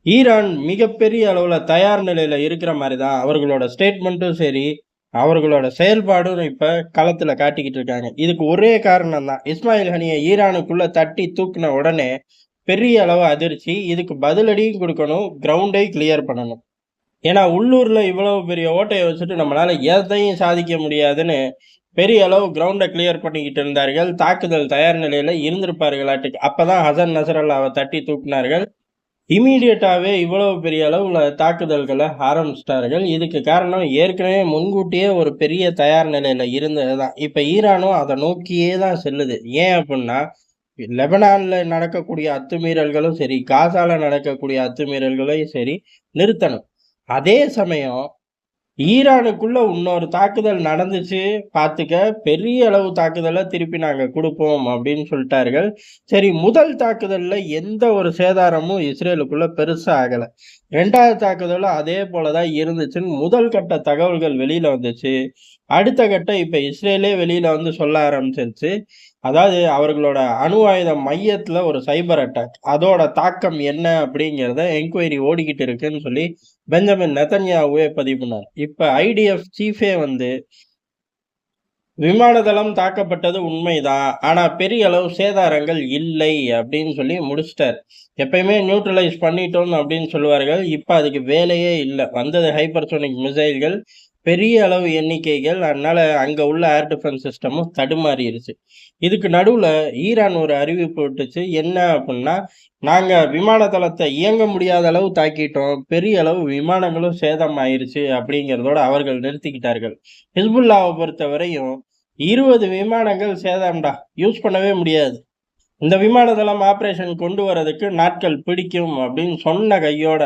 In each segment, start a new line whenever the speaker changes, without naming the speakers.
Iran மிகப்பெரிய அளவுல தயார் நிலையில இருக்கிற மாரி தான் அவர்களோட ஸ்டேட்மெண்ட்டும் சரி, அவர்களோட செயல்பாடும் இப்ப களத்துல காட்டிக்கிட்டு இருக்காங்க. இதுக்கு ஒரே காரணம் தான். இஸ்மாயில் ஹனிய ஈரானுக்குள்ள தட்டி தூக்குன உடனே பெரிய அளவு அதிர்ச்சி. இதுக்கு பதிலடியும் குடுக்கணும். கிரவுண்டை கிளியர் பண்ணணும். ஏன்னா உள்ளூர்ல இவ்வளவு பெரிய ஓட்டைய வச்சுட்டு நம்மளால எதையும் சாதிக்க முடியாதுன்னு பெரிய அளவு கிரவுண்ட கிளியர் பண்ணிக்கிட்டு இருந்தார்கள். தாக்குதல் தயார் நிலையில இருந்திருப்பார்களாட்டுக்கு. அப்பதான் ஹசன் நஸ்ரல்லாவ தட்டி தூக்குனார்கள். இம்மீடியட்டாவே இவ்வளவு பெரிய அளவுல தாக்குதல்கள ஆரம்பிச்சுட்டார்கள். இதுக்கு காரணம் ஏற்கனவே முன்கூட்டியே ஒரு பெரிய தயார் நிலையில இருந்தது தான். இப்ப ஈரானும் அத நோக்கியே தான் செல்லுது. ஏன் அப்புட்ன்னா, லெபனான்ல நடக்கக்கூடிய அத்துமீறல்களும் சரி, காசால நடக்கக்கூடிய அத்துமீறல்களையும் சரி நிறுத்தணும். அதே சமயம் ஈரானுக்குள்ள இன்னொரு தாக்குதல் நடந்துச்சு பார்த்துக்க, பெரிய அளவு தாக்குதல திருப்பி நாங்க குடுப்போம் அப்படின்னு சொல்ட்டார்கள். சரி, முதல் தாக்குதல்ல எந்த ஒரு சேதாரமும் இஸ்ரேலுக்குள்ள பெருசா ஆகல. 2வது தாக்குதலும் அதே போல தான் இருந்துச்சுன்னு முதல் கட்ட தகவல்கள் வெளியில வந்துச்சு. அடுத்த கட்டம் இப்ப இஸ்ரேலே வெளியில வந்து சொல்ல ஆரம்பிச்சிருச்சு. அதாவது அவர்களோட அணு ஆயுத மையத்துல ஒரு சைபர் அட்டாக். அதோட தாக்கம் என்ன அப்படிங்கிறத என்குயரி ஓடிக்கிட்டு இருக்குன்னு சொல்லி பெஞ்சமின் நெதன்யாகுவே பதிவு பண்ணார். இப்ப ஐடிஎஃப் சீஃபே வந்து விமான தளம் தாக்கப்பட்டது உண்மைதான். ஆனா பெரிய அளவு சேதாரங்கள் இல்லை அப்படின்னு சொல்லி முடிச்சுட்டார். எப்பயுமே நியூட்ரலைஸ் பண்ணிட்டோம் அப்படின்னு சொல்லுவார்கள். இப்ப அதுக்கு வேலையே இல்ல. வந்தது ஹைப்பர்சோனிக் மிசைல்கள், பெரிய அளவு எண்ணிக்கைகள். அதனால அங்க உள்ள ஏர் டிஃபென்ஸ் சிஸ்டமும் தடுமாறிருச்சு. இதுக்கு நடுவுல ஈரான் ஒரு அறிவிப்பு விட்டுச்சு. என்ன அப்புட்ன்னா, நாங்க விமான தளத்த இயங்க முடியாத அளவு தாக்கிட்டோம். பெரிய அளவு விமானங்களும் சேதம் ஆயிருச்சு அப்படிங்கிறதோட அவர்கள் நிறுத்திக்கிட்டார்கள். ஹிஸ்புல்லாவ பொறுத்தவரையும் 20 விமானங்கள் சேதம்டா. யூஸ் பண்ணவே முடியாது. இந்த விமான தளம் ஆப்பரேஷன் கொண்டு வரதுக்கு நாட்கள் பிடிக்கும் அப்படின்னு சொன்ன கையோட,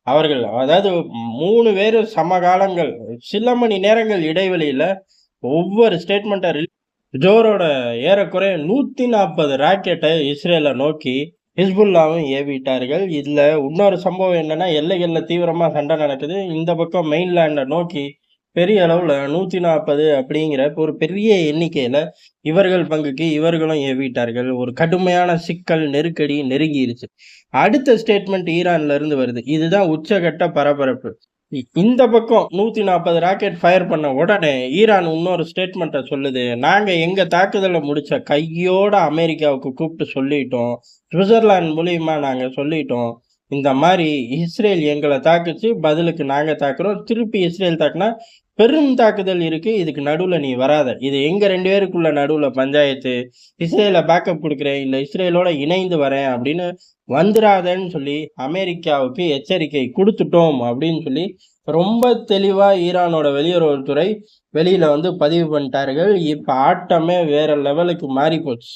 அவர்கள் அதாவது 3 பேரும் சமகாலங்கள், சில மணி நேரங்கள் இடைவெளியில ஒவ்வொரு ஸ்டேட்மெண்ட்ட ஜோரோட ஏறக்குறைய 140 ராக்கெட்ட இஸ்ரேல நோக்கி ஹிஸ்புல்லாவும் ஏவிட்டார்கள். இதுல இன்னொரு சம்பவம் என்னன்னா, எல்லைகள்ல தீவிரமா சண்டை நடக்குது. இந்த பக்கம் மெயின்லேண்ட நோக்கி பெரிய அளவுல 140 அப்படிங்கிற ஒரு பெரிய எண்ணிக்கையில இவர்கள் பங்குக்கு இவர்களும் ஏவிட்டார்கள். ஒரு கடுமையான சிக்கல், நெருக்கடி நெருங்கிருச்சு. அடுத்த ஸ்டேட்மெண்ட் ஈரான்ல இருந்து வருது. இதுதான் உச்சகட்ட பரபரப்பு. இந்த பக்கம் 140 ராக்கெட் ஃபயர் பண்ண உடனே ஈரான் இன்னொரு ஸ்டேட்மெண்ட்ட சொல்லுது. நாங்க எங்க தாக்குதல முடிச்ச கையோட அமெரிக்காவுக்கு கூப்பிட்டு சொல்லிட்டோம். சுவிட்சர்லாந்து மூலியமா நாங்க சொல்லிட்டோம். இந்த மாரி இஸ்ரேல் எங்கள தாக்குச்சு. பதிலுக்கு நாங்க தாக்குறோம். திருப்பி இஸ்ரேல் தாக்குனா பெரும் தாக்குதல் இருக்கு. இதுக்கு நடுவுல நீ வராத. இது எங்க 2 பேருக்குள்ள நடுவுல பஞ்சாயத்து. இஸ்ரேல பேக்கப் குடுக்குறேன். இல்ல இஸ்ரேலோட இணைந்து வரேன் அப்படின்னு வந்துராதன்னு சொல்லி அமெரிக்காவுக்கு எச்சரிக்கை குடுத்துட்டோம் அப்படின்னு சொல்லி ரொம்ப தெளிவா ஈரானோட வெளியுறவுத்துறை வெளியில வந்து பதிவு பண்ணிட்டார்கள். இப்ப ஆட்டமே வேற லெவலுக்கு மாறி போச்சு.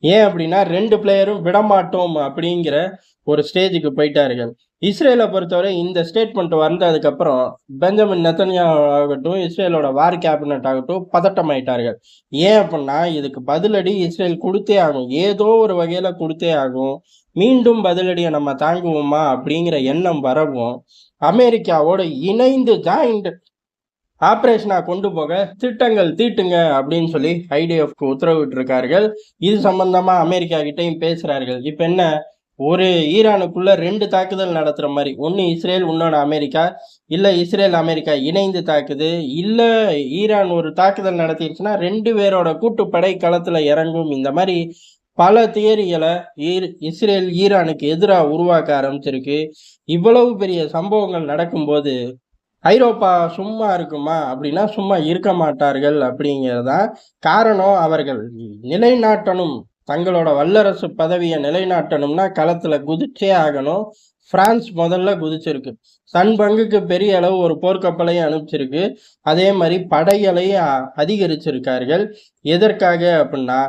ஏன் அப்படின்னா 2 பிளேயரும் விடமாட்டோம் அப்படிங்கிற ஒரு ஸ்டேஜுக்கு போயிட்டார்கள். இஸ்ரேல பொறுத்தவரை இந்த ஸ்டேட்மெண்ட் வந்ததுக்கப்புறம் பெஞ்சமின் நெதன்யாஹூ ஆகட்டும், இஸ்ரேலோட வார் கேபினட் ஆகட்டும் பதட்டமாயிட்டார்கள். ஏன் அப்படின்னா இதுக்கு பதிலடி இஸ்ரேல் குடுத்தே ஆகும். ஏதோ ஒரு வகையில குடுத்தே ஆகும். மீண்டும் பதிலடிய நம்ம தாங்குவோமா அப்படிங்கிற எண்ணம் வரவும், அமெரிக்காவோட இணைந்து ஜாயிண்ட் ஆப்பரேஷனா கொண்டு போக திட்டங்கள் தீட்டுங்க அப்படின்னு சொல்லி ஐடிஎஃப்க்கு உத்தரவிட்டிருக்கார்கள். இது சம்பந்தமா அமெரிக்கா கிட்டயும் பேசுறார்கள். இப்ப என்ன, ஒரு ஈரானுக்குள்ள 2 தாக்குதல் நடத்துற மாரி. ஒண்ணு இஸ்ரேல், இன்னொன்னு அமெரிக்கா. இல்ல இஸ்ரேல், அமெரிக்கா இணைந்து தாக்குது. இல்ல ஈரான் ஒரு தாக்குதல் நடத்திருச்சுன்னா 2 பேரோட கூட்டுப்படை களத்துல இறங்கும். இந்த மாரி பல தியரிகள இஸ்ரேல் ஈரானுக்கு எதிரா உருவாக்க ஆரம்பிச்சிருக்கு. இவ்வளவு பெரிய சம்பவங்கள் நடக்கும்போது ஐரோப்பா சும்மா இருக்குமா? அப்படின்னா சும்மா இருக்க மாட்டார்கள் அப்படிங்கிறதுதான் காரணம். அவர்கள் நிலைநாட்டணும். தங்களோட வல்லரசு பதவிய நிலைநாட்டணும்னா களத்துல குதிச்சே ஆகணும். பிரான்ஸ் முதல்ல குதிச்சிருக்கு. தன் பங்குக்கு பெரிய அளவு ஒரு போர்க்கப்பலையும் அனுப்பிச்சிருக்கு. அதே மாதிரி படைகளையும் அதிகரிச்சிருக்கார்கள். எதற்காக அப்படின்னா,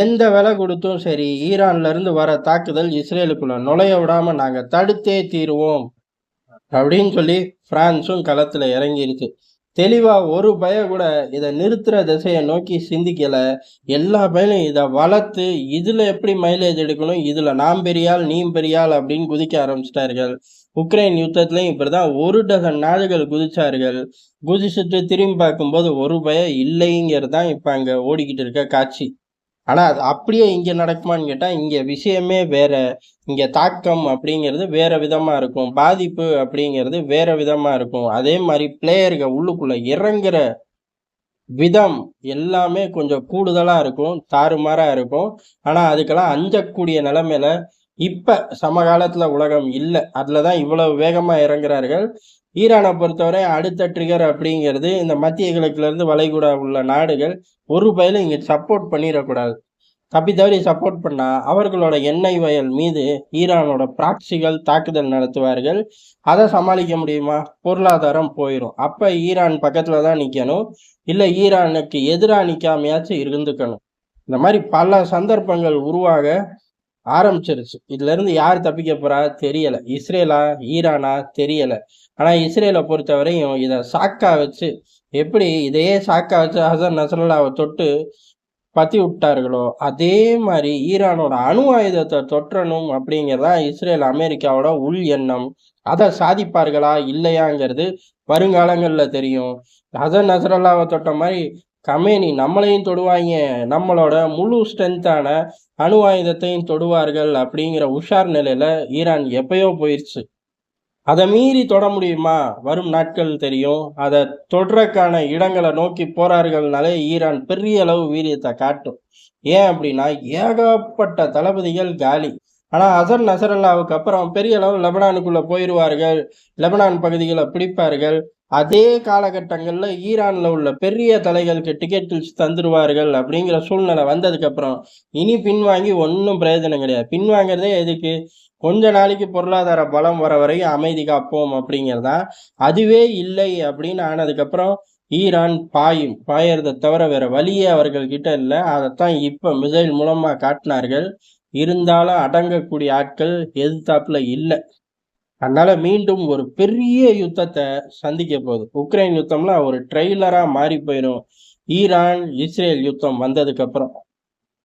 எந்த விலை கொடுத்தும் சரி ஈரான்ல இருந்து வர தாக்குதல் இஸ்ரேலுக்குள்ள நுழைய விடாம நாங்க தடுத்தே தீருவோம் அப்படின்னு சொல்லி பிரான்சும் களத்துல இறங்கிருச்சு. தெளிவா ஒரு பய கூட இதை நிறுத்துற திசையை நோக்கி சிந்திக்கல. எல்லா பயனும் இதை வளர்த்து இதுல எப்படி மைலேஜ் எடுக்கணும், இதுல நாம் பெரியாள் நீ பெரியாள் அப்படின்னு குதிக்க ஆரம்பிச்சிட்டார்கள். உக்ரைன் யுத்தத்திலையும் இப்படிதான் 1 டஜன் நாடுகள் குதிச்சார்கள். குதிச்சுட்டு திரும்பி பார்க்கும்போது ஒரு பயம் இல்லைங்கிறது தான் இப்ப அங்க ஓடிக்கிட்டு இருக்க காட்சி. ஆனா அது அப்படியே இங்க நடக்குமான்னு கேட்டா, இங்க விஷயமே வேற. இங்க தாக்கம் அப்படிங்கிறது வேற விதமா இருக்கும். பாதிப்பு அப்படிங்கிறது வேற விதமா இருக்கும். அதே மாரி பிளேயர்கள் உள்ளுக்குள்ள இறங்குற விதம் எல்லாமே கொஞ்சம் கூடுதலா இருக்கும். தாறுமாறா இருக்கும். ஆனா அதுக்கெல்லாம் அஞ்சக்கூடிய நிலைமையில இப்ப சமகாலத்துல உலகம் இல்ல. அதுல தான் இவ்வளவு வேகமா இறங்குறார்கள். ஈரான பொறுத்தவரை அடுத்த ட்ரிகர் அப்படிங்கிறது இந்த மத்திய கிழக்குலேருந்து வளைகுடா உள்ள நாடுகள் ஒரு பயலும் இங்க சப்போர்ட் பண்ணிறக்கூடாது. தப்பி தவறி சப்போர்ட் பண்ணா, அவர்களோட எண்ணெய் வயல் மீது ஈரானோட ப்ராக்ஸிகள் தாக்குதல் நடத்துவார்கள். அத சமாளிக்க முடியுமா? பொருளாதாரம் போயிரும். அப்ப ஈரான் பக்கத்துல தான் நிக்கணும். இல்ல ஈரானுக்கு எதிரா நிக்காமயாச்சும் இருந்துக்கணும். இந்த மாரி பல சந்தர்ப்பங்கள் உருவாக ஆரம்பிச்சிருச்சு. இதுலருந்து யார் தப்பிக்க போறா? தெரியல. இஸ்ரேலா? ஈரானா? தெரியல. ஆனா இஸ்ரேல பொறுத்தவரையும் இத சாக்கா வச்சு எப்படி இதையே சாக்கா வச்சு ஹசன் நஸ்ரல்லாவ தொட்டு பத்தி விட்டார்களோ, அதே மாரி ஈரானோட அணு ஆயுதத்த தொற்றணும் அப்படிங்கிறது தான் இஸ்ரேல், அமெரிக்காவோட உள் எண்ணம். அத சாதிப்பார்களா? இல்லையாங்கிறது வருங்காலங்கள்ல தெரியும். ஹசன் நஸ்ரல்லாவ தொட்ட மாரி கமேனி நம்மளையும் தொடுவாய்ங்க. நம்மளோட முழு ஸ்ட்ரென்த்தான அணு ஆயுதத்தையும் தொடுவார்கள் அப்படிங்கிற உஷார் நிலையில ஈரான் எப்பயோ போயிருச்சு. அத மீறி தொட முடியுமா? வரும் நாட்கள் தெரியும். அத தொடுறக்கான இடங்கள நோக்கி போறார்கள்னாலே ஈரான் பெரிய அளவு வீரியத்த காட்டும். ஏன் அப்டின்னா, ஏகப்பட்ட தளபதிகள் காலி. ஆனா ஹசன் நசரல்லாவுக்கு அப்புறம் பெரிய அளவு லெபனானுக்குள்ள போயிருவார்கள். லெபனான் பகுதிகள பிடிப்பார்கள். அதே காலகட்டங்கள்ல ஈரான்ல உள்ள பெரிய தலைகளுக்கு டிக்கெட் தந்துருவார்கள் அப்படிங்கிற சூழ்நிலை வந்ததுக்கப்புறம், இனி பின்வாங்கி ஒண்ணும் பிரயோஜனம் கிடையாது. பின்வாங்குறதே எதுக்கு? கொஞ்ச நாளைக்கு பொருளாதார பலம் வர வரையும் அமைதி காப்போம் அப்படிங்கிறதா. அதுவே இல்லை அப்படின்னு ஆனதுக்கப்புறம் ஈரான் பாயும். பாயறத தவிர வேற வழியே அவர்கள் கிட்ட இல்ல. அதத்தான் இப்ப மிசைல் மூலமா காட்டினார்கள். இருந்தாலும் அடங்கக்கூடிய ஆட்கள் எதிர்த்தாப்புல இல்ல. அதனால மீண்டும் ஒரு பெரிய யுத்தத்த சந்திக்க போகுது. உக்ரைன் யுத்தம்லாம் ஒரு ட்ரெய்லரா மாறி போயிரும். ஈரான், இஸ்ரேல் யுத்தம் வந்ததுக்கப்புறம்.